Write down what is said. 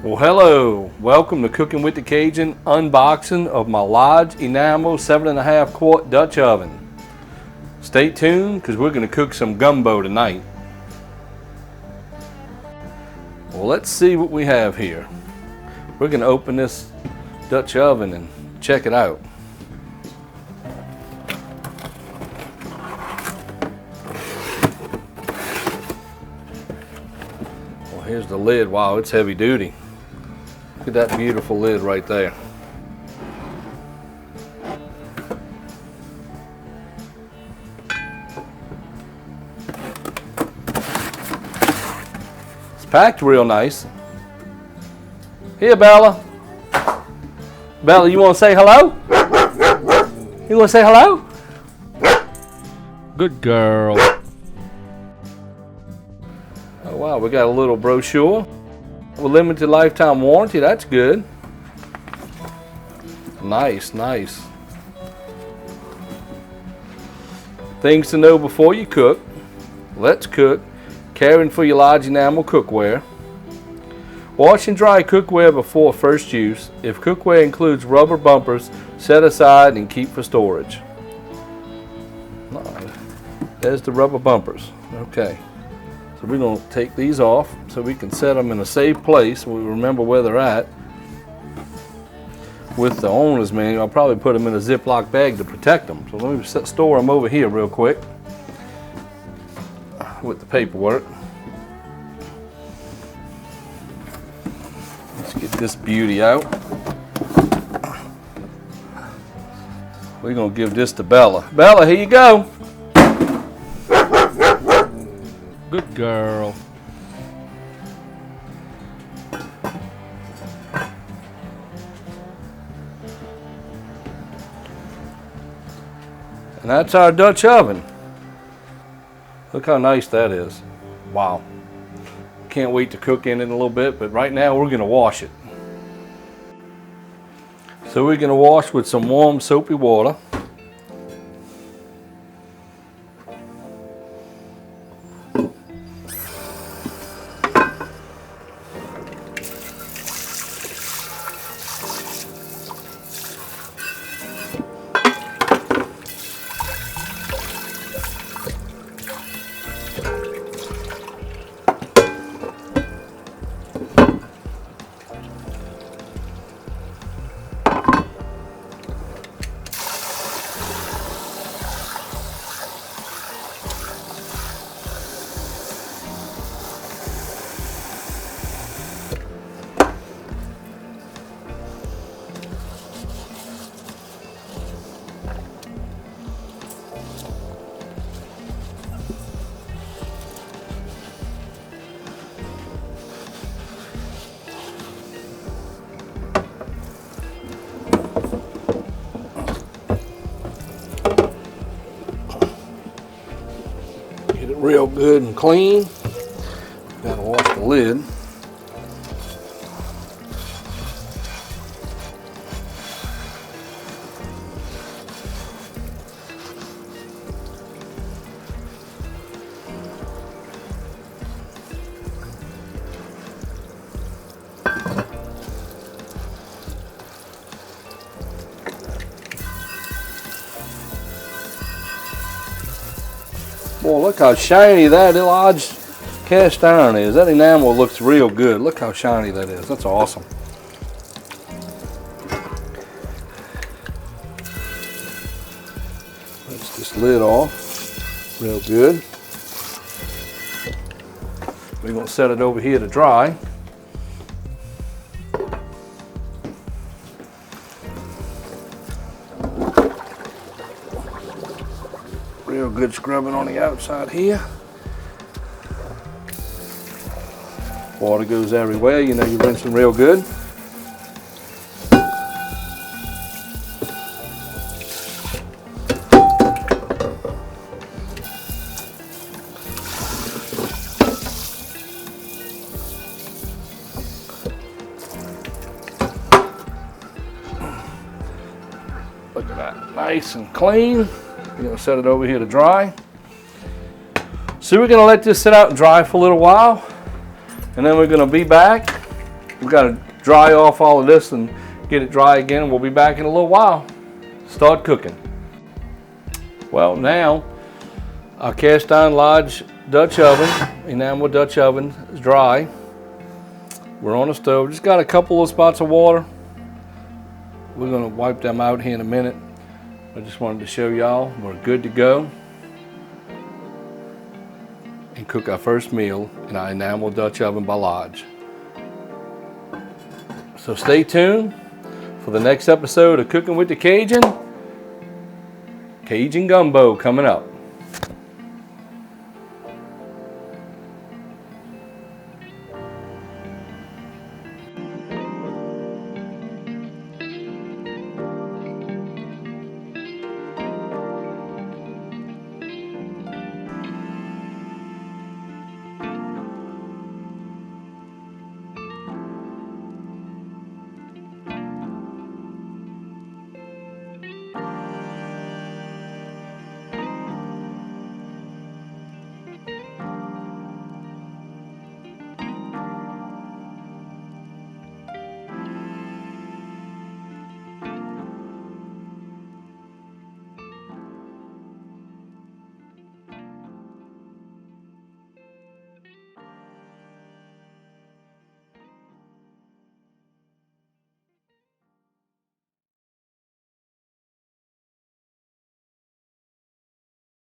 Well, hello, welcome to Cooking with the Cajun unboxing of my Lodge Enamel 7.5 quart Dutch oven. Stay tuned because we're going to cook some gumbo tonight. Well, let's see what we have here. We're going to open this Dutch oven and check it out. Well, here's the lid. Wow, it's heavy duty. Look at that beautiful lid right there. It's packed real nice. Here, Bella. Bella, you want to say hello? You want to say hello? Good girl. Oh wow, we got a little brochure. With limited lifetime warranty, that's good. Nice, nice. Things to know before you cook. Let's cook. Caring for your Lodge Enamel cookware. Wash and dry cookware before first use. If cookware includes rubber bumpers, set aside and keep for storage. There's the rubber bumpers. Okay. So we're going to take these off so we can set them in a safe place so we remember where they're at. With the owner's manual, I'll probably put them in a Ziploc bag to protect them. So let me store them over here real quick with the paperwork. Let's get this beauty out. We're going to give this to Bella. Bella, here you go. Good girl. And that's our Dutch oven. Look how nice that is. Wow. Can't wait to cook in it a little bit, but right now we're going to wash it. So we're going to wash with some warm soapy water. Real good and clean. Gotta wash the lid. Boy, look how shiny that Lodge cast iron is. That enamel looks real good. Look how shiny that is. That's awesome. Rinse this lid off real good. We're going to set it over here to dry. Real good scrubbing on the outside here. Water goes everywhere, you know you're rinsing real good. Look at that, nice and clean. We're going to set it over here to dry. So we're going to let this sit out and dry for a little while, and then we're going to be back We've got to dry off all of this and get it dry again. We'll be back in a little while. Start cooking. Well, now our cast iron large Dutch oven, enamel Dutch oven, is dry. We're on the stove. Just got a couple of spots of water. We're going to wipe them out here in a minute. I just wanted to show y'all we're good to go and cook our first meal in our enamel Dutch oven by Lodge. So stay tuned for the next episode of Cooking with the Cajun. Cajun Gumbo coming up.